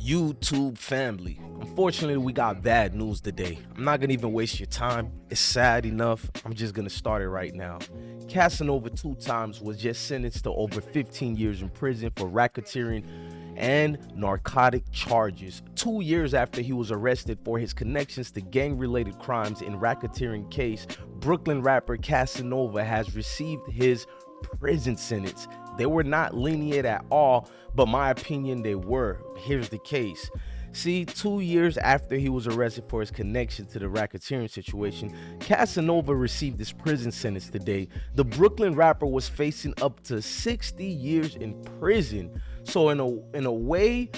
YouTube family, unfortunately we got bad news today. I'm not gonna even waste your time. It's sad enough. I'm just gonna start it right now. Casanova 2 times was just sentenced to over 15 years in prison for racketeering and narcotic charges 2 years after he was arrested for his connections to gang-related crimes in racketeering case. Brooklyn rapper Casanova has received his prison sentence. They were not lenient at all, but my opinion, they were. Here's the case. See, 2 years after he was arrested for his connection to the racketeering situation, Casanova received his prison sentence today. The Brooklyn rapper was facing up to 60 years in prison. So in a way,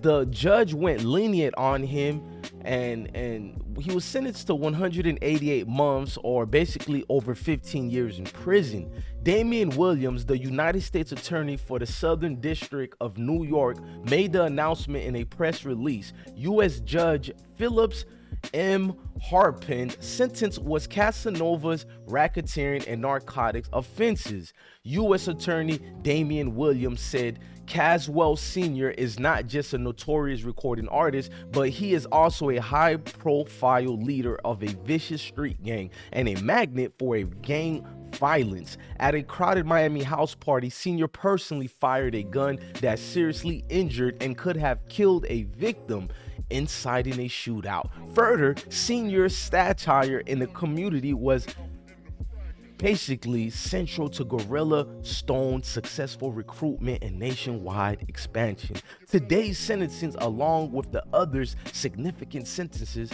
the judge went lenient on him, and he was sentenced to 188 months, or basically over 15 years in prison. Damian Williams, the United States Attorney for the Southern District of New York, made the announcement in a press release. U.S. Judge Phillips M. Harpin sentence was Casanova's racketeering and narcotics offenses. U.S. Attorney Damian Williams said Caswell Sr. is not just a notorious recording artist, but he is also a high-profile leader of a vicious street gang and a magnet for a gang violence. At a crowded Miami house party, Sr. personally fired a gun that seriously injured and could have killed a victim, inciting a shootout. Further, Senior's satire in the community was basically central to Gorilla Stone's successful recruitment and nationwide expansion. Today's sentencing, along with the others significant sentences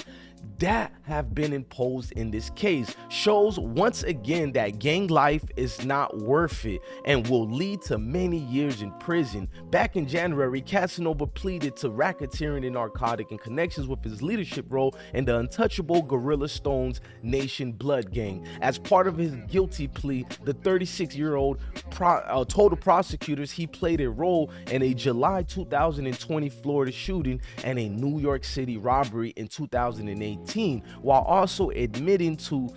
that have been imposed in this case, shows once again that gang life is not worth it and will lead to many years in prison. Back in January, Casanova pleaded to racketeering and narcotic in connections with his leadership role in the untouchable Gorilla Stone's Nation Blood Gang. As part of his guilty plea, the 36-year-old told the prosecutors he played a role in a July 2020 Florida shooting and a New York City robbery in 2018, while also admitting to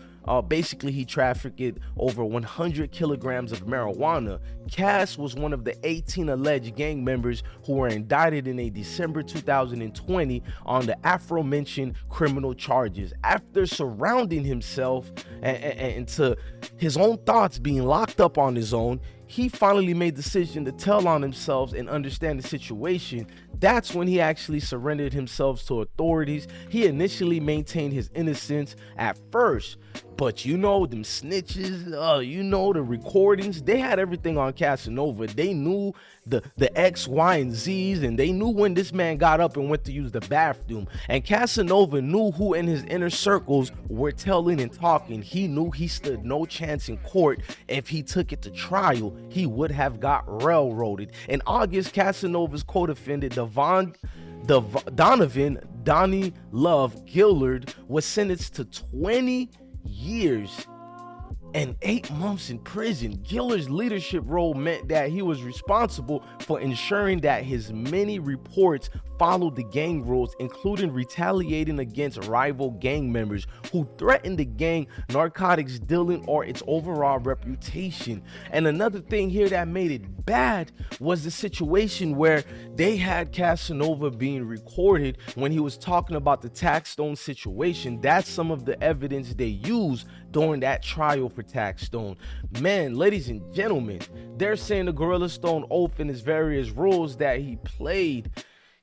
basically he trafficked over 100 kilograms of marijuana. Cass was one of the 18 alleged gang members who were indicted in a December 2020 on the aforementioned criminal charges. After surrounding himself and to his own thoughts, being locked up on his own, he finally made the decision to tell on himself and understand the situation. That's when he actually surrendered himself to authorities. He initially maintained his innocence at first, but you know, them snitches, the recordings, they had everything on Casanova. They knew the X, Y, and Z's, and they knew when this man got up and went to use the bathroom. And Casanova knew who in his inner circles were telling and talking. He knew he stood no chance in court. If he took it to trial, he would have got railroaded. In August, Casanova's co-defendant, Donnie Love Gillard, was sentenced to 20 years and 8 months in prison. Gillard's leadership role meant that he was responsible for ensuring that his many reports followed the gang rules, including retaliating against rival gang members who threatened the gang narcotics dealing or its overall reputation. And another thing here that made it bad was the situation where they had Casanova being recorded when he was talking about the Tax Stone situation. That's some of the evidence they used during that trial for Tax Stone. Man, ladies and gentlemen, they're saying the Gorilla Stone oath and his various roles that he played.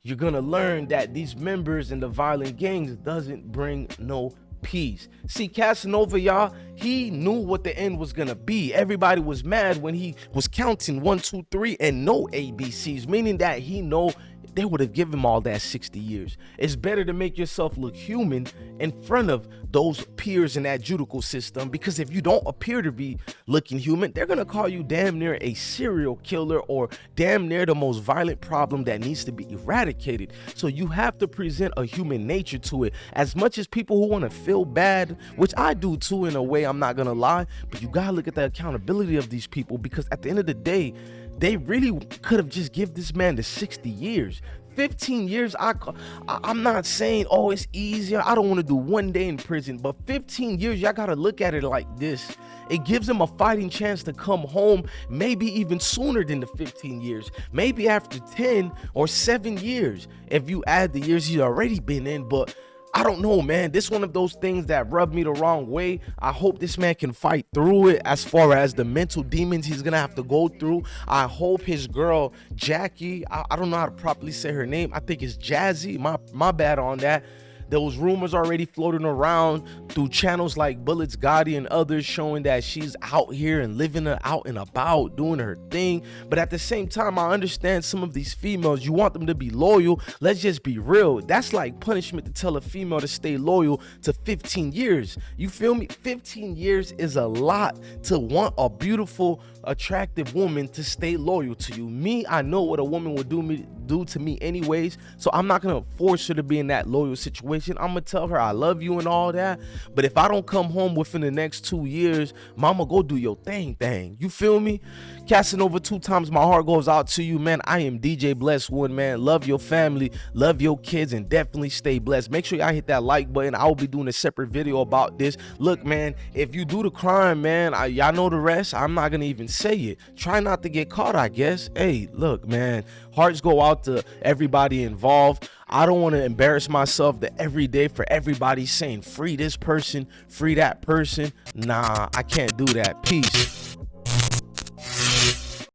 You're gonna learn that these members in the violent gangs doesn't bring no peace. See, Casanova, y'all, he knew what the end was gonna be. Everybody was mad when he was counting 1, 2, 3 and no ABCs, meaning that he know they would have given him all that 60 years. It's better to make yourself look human in front of those peers in that judicial system, because if you don't appear to be looking human, they're gonna call you damn near a serial killer or damn near the most violent problem that needs to be eradicated. So you have to present a human nature to it. As much as people who want to feel bad, which I do too in a way, I'm not gonna lie, but you gotta look at the accountability of these people, because at the end of the day, they really could have just given this man the 60 years. 15 years, I'm not saying, oh, it's easier. I don't want to do 1 day in prison, but 15 years, y'all got to look at it like this. It gives him a fighting chance to come home, maybe even sooner than the 15 years, maybe after 10 or 7 years, if you add the years he's already been in. But I don't know, man. This one of those things that rubbed me the wrong way. I hope this man can fight through it as far as the mental demons he's gonna have to go through. I hope his girl Jackie, I don't know how to properly say her name. I think it's Jazzy. My bad on that. There was rumors already floating around through channels like Bullets Gotti and others showing that she's out here and living out and about, doing her thing. But at the same time, I understand some of these females, you want them to be loyal. Let's just be real. That's like punishment to tell a female to stay loyal to 15 years. You feel me? 15 years is a lot to want a beautiful, attractive woman to stay loyal to you. Me, I know what a woman would do to me anyways, so I'm not gonna force her to be in that loyal situation. I'm gonna tell her I love you and all that, but if I don't come home within the next 2 years, mama, go do your thing. You feel me? Casanova, 2 times my heart goes out to you, man. I am DJ Bless One, man. Love your family, love your kids, and definitely stay blessed. Make sure y'all hit that like button. I will be doing a separate video about this. Look, man, if you do the crime, man, y'all know the rest. I'm not gonna even say it. Try not to get caught, I guess. Hey, look, man, hearts go out to everybody involved. I don't want to embarrass myself that every day for everybody saying free this person, free that person. Nah, I can't do that. Peace.